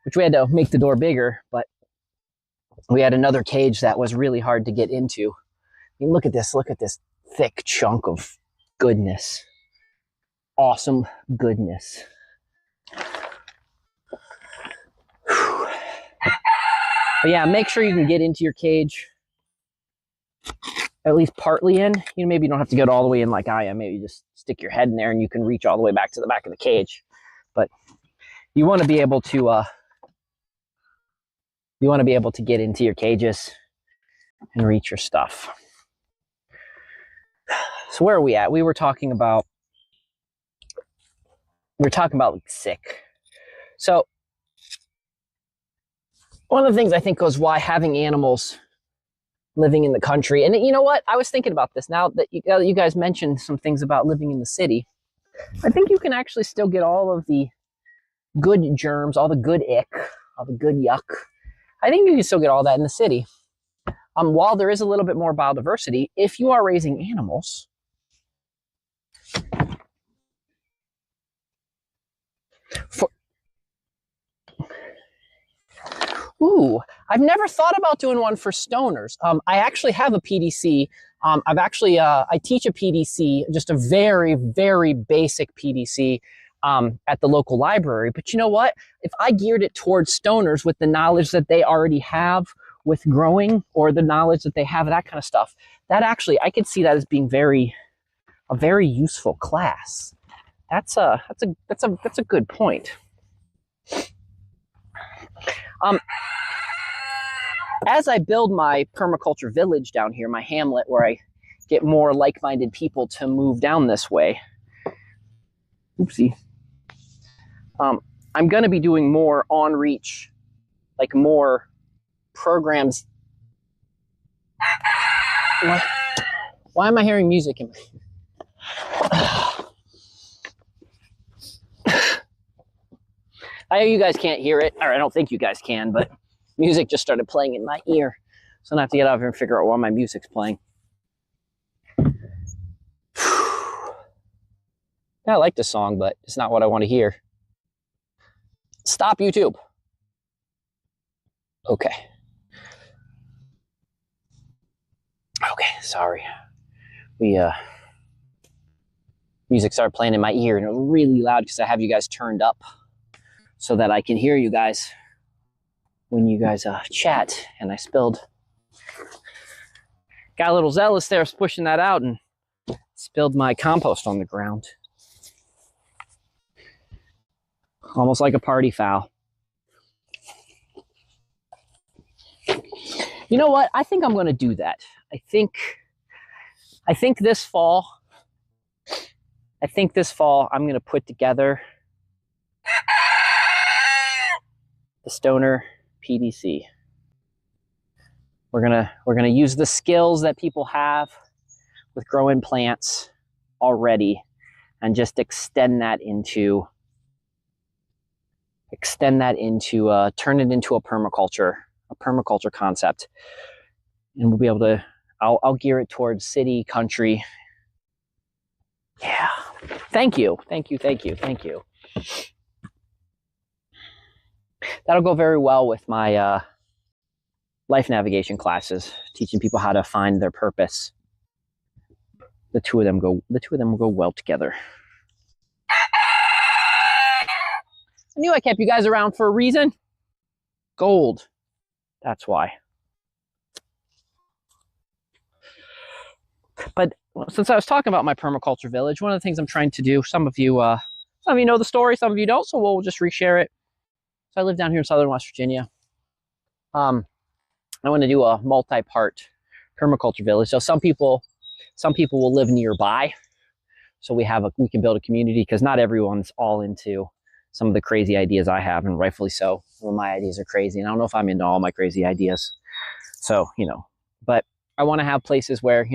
which we had to make the door bigger, but we had another cage that was really hard to get into. I mean, look at this thick chunk of goodness. Awesome goodness. But yeah, make sure you can get into your cage, at least partly in. You know, maybe you don't have to get all the way in like I am. Maybe you just stick your head in there and you can reach all the way back to the back of the cage. But you want to be able to get into your cages and reach your stuff. So where are we at? We were talking about like sick. So one of the things I think was why having animals living in the country, and you know what? I was thinking about this now that you guys mentioned some things about living in the city. I think you can actually still get all of the good germs, all the good ick, all the good yuck. I think you can still get all that in the city. While there is a little bit more biodiversity, if you are raising animals, I've never thought about doing one for stoners. I actually have a PDC. I teach a PDC, just a very, very basic PDC at the local library. But you know what? If I geared it towards stoners with the knowledge that they already have with growing, or the knowledge that they have, that kind of stuff, that actually, I could see that as being a very useful class. That's a good point. As I build my permaculture village down here, my hamlet, where I get more like-minded people to move down this way, oopsie, I'm going to be doing more on-reach, like more programs. Why am I hearing music in I know you guys can't hear it, or I don't think you guys can, but music just started playing in my ear. So I'm going to have to get out here and figure out why my music's playing. I like this song, but it's not what I want to hear. Stop YouTube. Okay. Okay, sorry. Music started playing in my ear, and it was really loud because I have you guys turned up so that I can hear you guys when you guys chat. And I got a little zealous there, pushing that out, and spilled my compost on the ground. Almost like a party foul. You know what? I think I'm going to do that. I think this fall I'm going to put together the Stoner PDC. We're gonna use the skills that people have with growing plants already, and just extend that into turn it into a permaculture concept, and we'll be able to. I'll gear it towards city, country. Yeah. Thank you. That'll go very well with my life navigation classes, teaching people how to find their purpose. The two of them will go well together. I knew I kept you guys around for a reason. Gold. That's why. But since I was talking about my permaculture village, one of the things I'm trying to do, some of you know the story, some of you don't, so we'll just reshare it. So I live down here in southern West Virginia. I want to do a multi-part permaculture village. So some people will live nearby, so we can build a community, because not everyone's all into some of the crazy ideas I have, and rightfully so. Some of my ideas are crazy, and I don't know if I'm into all my crazy ideas. So, but I want to have places where,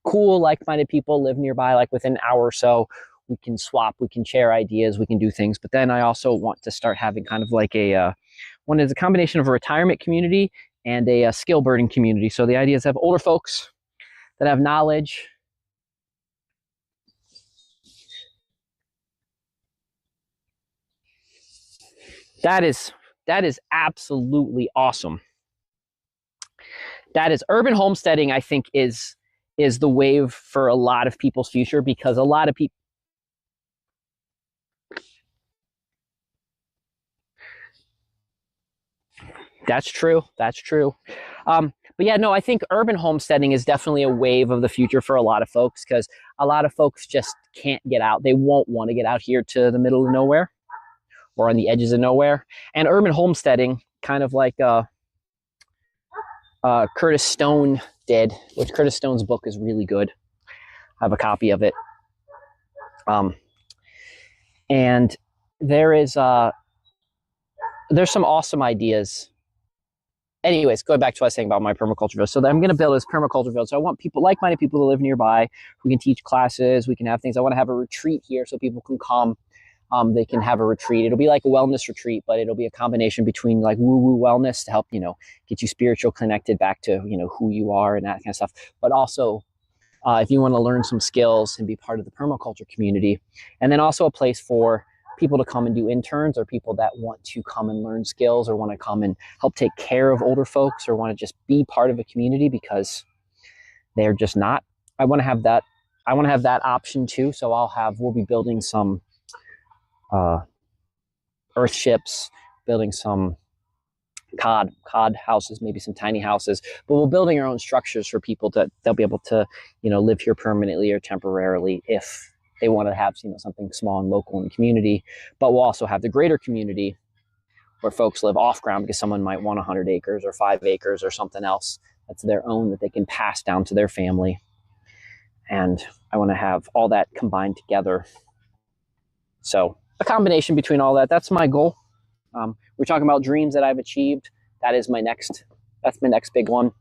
cool, like-minded people live nearby, like within an hour or so. We can swap, we can share ideas, we can do things. But then I also want to start having kind of like one is a combination of a retirement community and a skill burning community. So the idea is to have older folks that have knowledge. That is absolutely awesome. That is urban homesteading, I think, is the wave for a lot of people's future, because a lot of people. That's true. But yeah, no, I think urban homesteading is definitely a wave of the future for a lot of folks, because a lot of folks just can't get out. They won't want to get out here to the middle of nowhere or on the edges of nowhere. And urban homesteading, kind of like Curtis Stone did, which Curtis Stone's book is really good. I have a copy of it. And there's some awesome ideas. Anyways, going back to what I was saying about my permaculture village. So I'm going to build this permaculture village. So I want people, like-minded people, to live nearby. We can teach classes. We can have things. I want to have a retreat here so people can come. They can have a retreat. It'll be like a wellness retreat, but it'll be a combination between like woo-woo wellness to help, get you spiritual connected back to, who you are and that kind of stuff. But also, if you want to learn some skills and be part of the permaculture community. And then also a place for people to come and do interns, or people that want to come and learn skills, or want to come and help take care of older folks, or want to just be part of a community because they're just not. I want to have that option too. So we'll be building some earth ships, building some cod houses, maybe some tiny houses, but we're building our own structures for people they'll be able to, live here permanently or temporarily if they want to have, something small and local in the community. But we'll also have the greater community where folks live off ground because someone might want 100 acres or 5 acres or something else that's their own that they can pass down to their family. And I want to have all that combined together. So a combination between all that, that's my goal. We're talking about dreams that I've achieved. that's my next big one.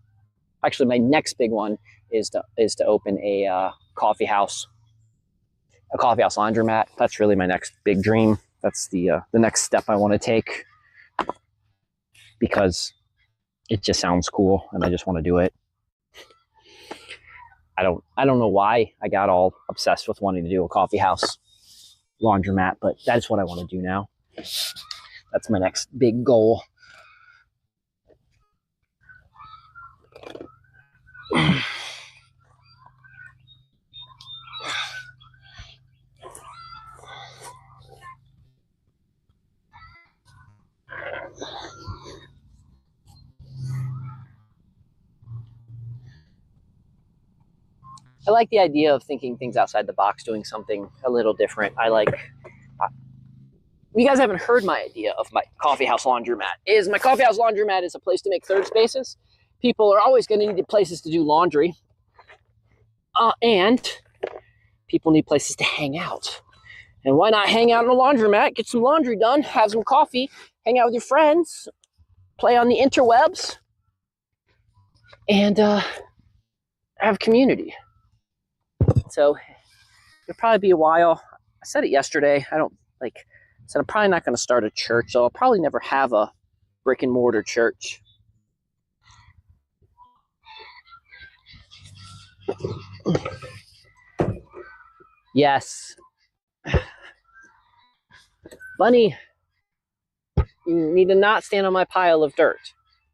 Actually, my next big one is to open a coffee house laundromat. That's really my next big dream. That's the next step I want to take, because it just sounds cool and I just want to do it. I don't know why I got all obsessed with wanting to do a coffee house laundromat, but that's what I want to do now. That's my next big goal. I like the idea of thinking things outside the box, doing something a little different. You guys haven't heard my idea of my coffee house laundromat. My coffee house laundromat is a place to make third spaces. People are always going to need places to do laundry. And people need places to hang out. And why not hang out in a laundromat, get some laundry done, have some coffee, hang out with your friends, play on the interwebs, and have community. So it'll probably be a while. I said it yesterday. I said I'm probably not going to start a church, so I'll probably never have a brick and mortar church. Yes. Bunny, you need to not stand on my pile of dirt.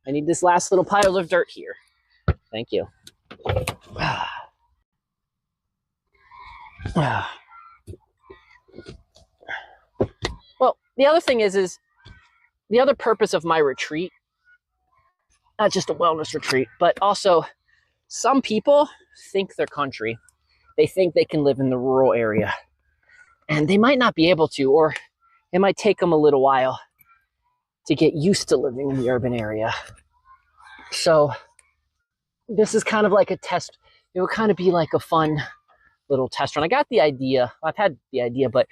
I need this last little pile of dirt here. Thank you. Well, the other thing is the other purpose of my retreat, not just a wellness retreat, but also some people think they're country. They think they can live in the rural area, and they might not be able to, or it might take them a little while to get used to living in the urban area. So this is kind of like a test. It would kind of be like a fun little test run. I got the idea. I've had the idea, but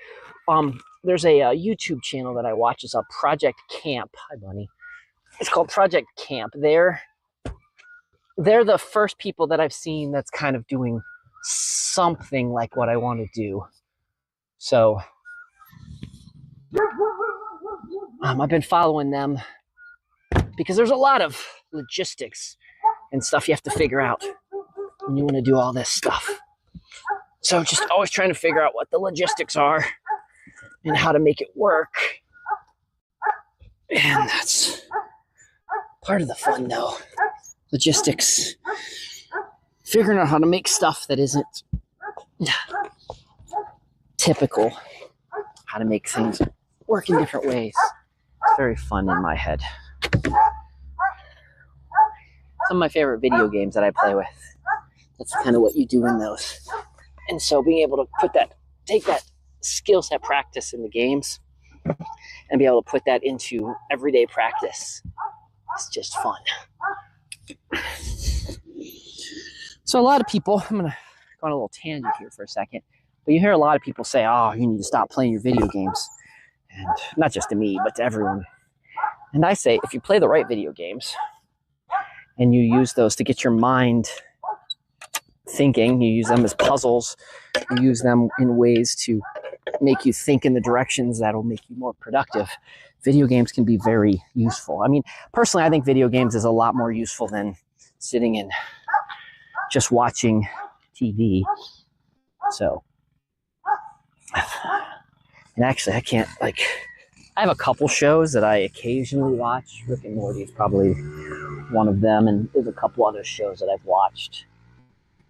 there's a YouTube channel that I watch. It's a Project Camp. Hi, Bunny. It's called Project Camp. They're the first people that I've seen that's kind of doing something like what I want to do. So I've been following them because there's a lot of logistics and stuff you have to figure out when you want to do all this stuff. So just always trying to figure out what the logistics are and how to make it work. And that's part of the fun, though. Logistics. Figuring out how to make stuff that isn't typical. How to make things work in different ways. It's very fun in my head. Some of my favorite video games that I play with. That's kind of what you do in those. And so being able to take that skill set practice in the games and be able to put that into everyday practice, it's just fun. So a lot of people, I'm going to go on a little tangent here for a second, but you hear a lot of people say, oh, you need to stop playing your video games. And not just to me, but to everyone. And I say, if you play the right video games and you use those to get your mind thinking, you use them as puzzles, you use them in ways to make you think in the directions that'll make you more productive, video games can be very useful. I mean, personally, I think video games is a lot more useful than sitting and just watching TV. So, and actually, I have a couple shows that I occasionally watch. Rick and Morty is probably one of them, and there's a couple other shows that I've watched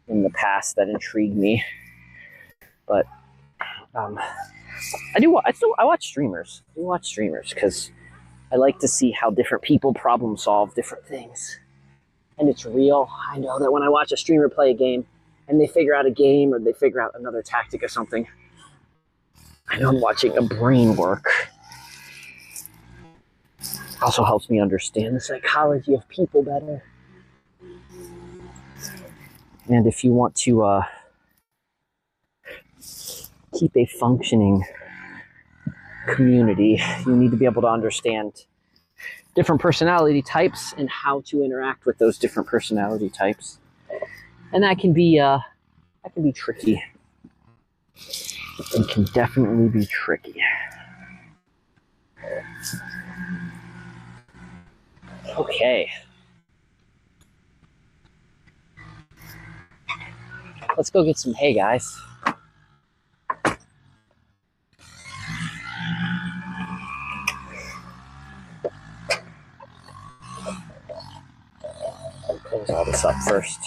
in the past that intrigue me. But I watch streamers. I do watch streamers because I like to see how different people problem solve different things. And it's real. I know that when I watch a streamer play a game and they figure out a game or they figure out another tactic or something, I know I'm watching a brain work. Also helps me understand the psychology of people better. And if you want to keep a functioning community, you need to be able to understand different personality types and how to interact with those different personality types. And that can be tricky. It can definitely be tricky. Okay. Let's go get some hay, guys. Close all this up first.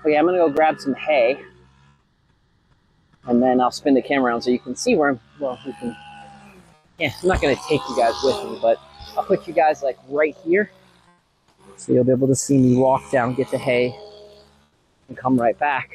Okay, I'm gonna go grab some hay, and then I'll spin the camera around so you can see where I'm. Well, you can. Yeah, I'm not gonna take you guys with me, but I'll put you guys like right here, so you'll be able to see me walk down, get the hay, and come right back.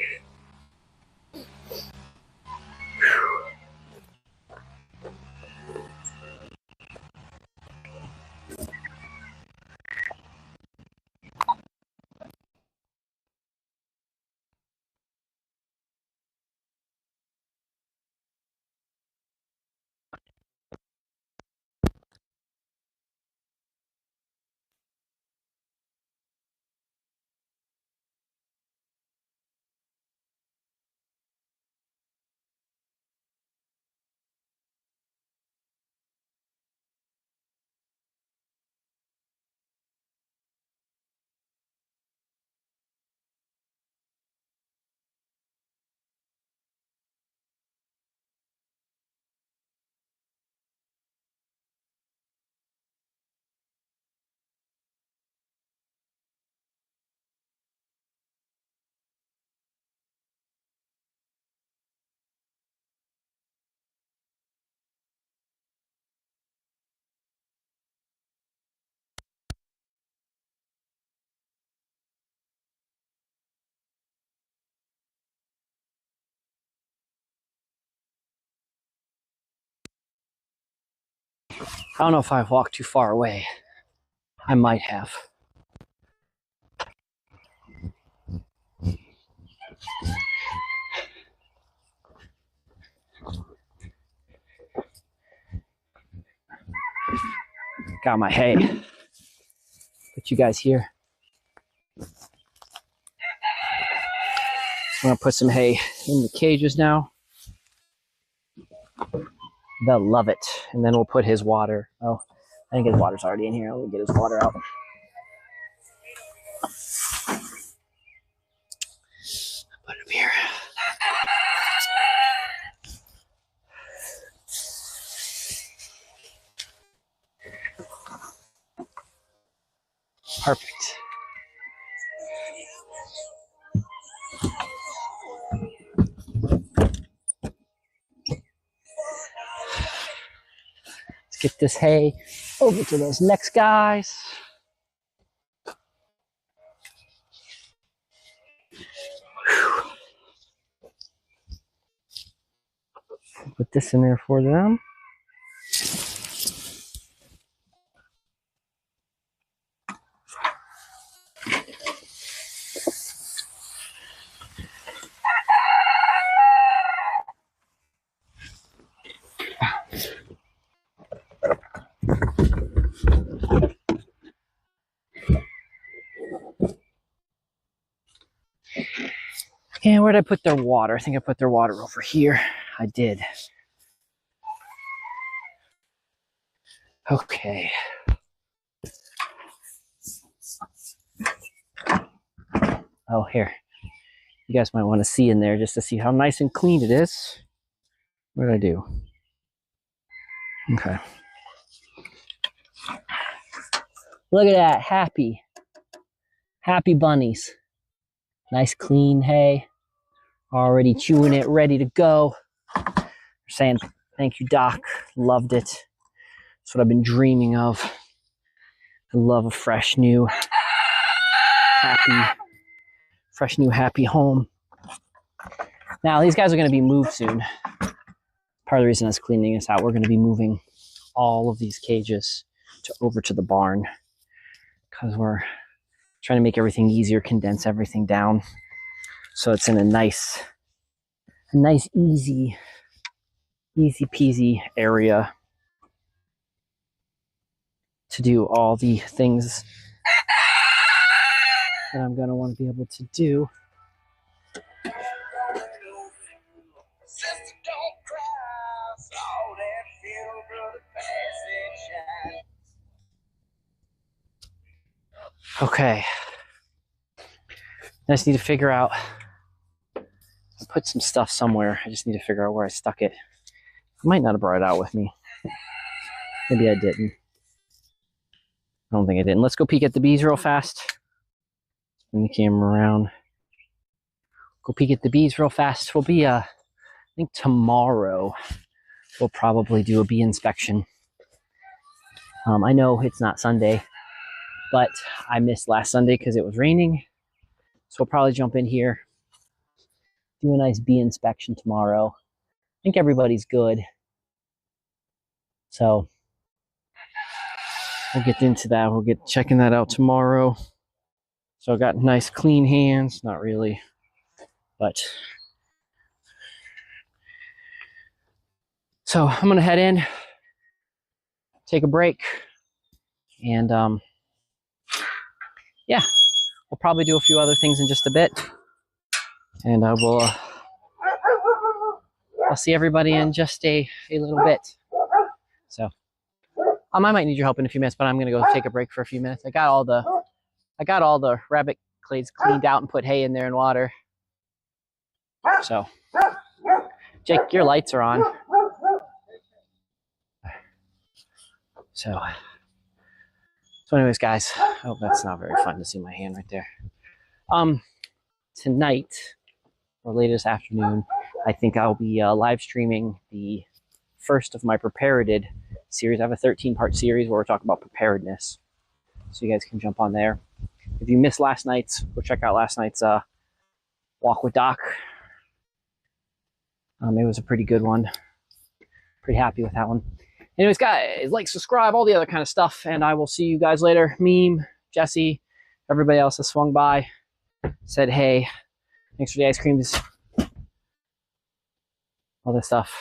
I don't know if I walked too far away. I might have. Got my hay. Put you guys here. I'm gonna put some hay in the cages now. They'll love it. And then we'll put his water. Oh, I think his water's already in here. We'll get his water out. Put him here. Perfect. Let's get this hay over to those next guys. Put this in there for them. And where did I put their water? I think I put their water over here. I did. Okay. Oh, here. You guys might want to see in there just to see how nice and clean it is. What did I do? Okay. Look at that. Happy. Happy bunnies. Nice clean hay. Already chewing it, ready to go. Saying, thank you, Doc. Loved it. That's what I've been dreaming of. I love a fresh new happy home. Now these guys are going to be moved soon. Part of the reason I was cleaning this out, we're going to be moving all of these cages over to the barn because we're trying to make everything easier, condense everything down so it's in a nice easy peasy area to do all the things that I'm going to want to be able to do. Okay. I just need to figure out, I put some stuff somewhere. I just need to figure out where I stuck it. I might not have brought it out with me. Maybe I didn't. I don't think I didn't. Let's go peek at the bees real fast. Spin the camera around. Go peek at the bees real fast. We'll be, I think tomorrow, we'll probably do a bee inspection. I know it's not Sunday, but I missed last Sunday because it was raining. So we'll probably jump in here, do a nice bee inspection tomorrow. I think everybody's good. So we'll get into that. We'll get checking that out tomorrow. So I got nice clean hands, not really, but. So I'm gonna head in, take a break, and yeah, we'll probably do a few other things in just a bit. And I will, I'll see everybody in just a little bit. So I might need your help in a few minutes, but I'm gonna go take a break for a few minutes. I got all the rabbit clays cleaned out and put hay in there and water. So Jake, your lights are on. So anyways, guys, oh, that's not very fun to see my hand right there. Tonight or later this afternoon, I think I'll be live streaming the first of my prepareded series. I have a 13-part series where we're talking about preparedness. So you guys can jump on there. If you missed last night's, go check out last night's walk with Doc. It was a pretty good one. Pretty happy with that one. Anyways, guys, like, subscribe, all the other kind of stuff, and I will see you guys later. Meme, Jesse, everybody else that swung by, said hey, thanks for the ice creams, all this stuff.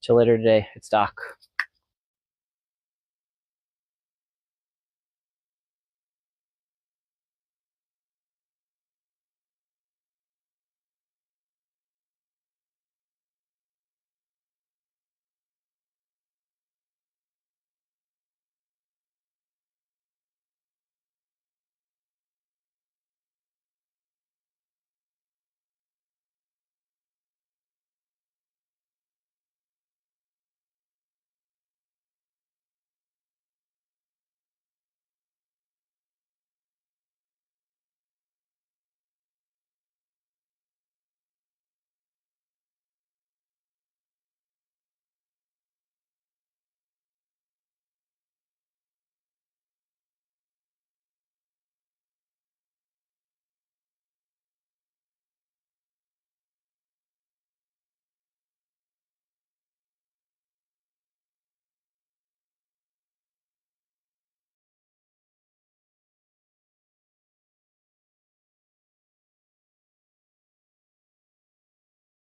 Till later today. It's Doc.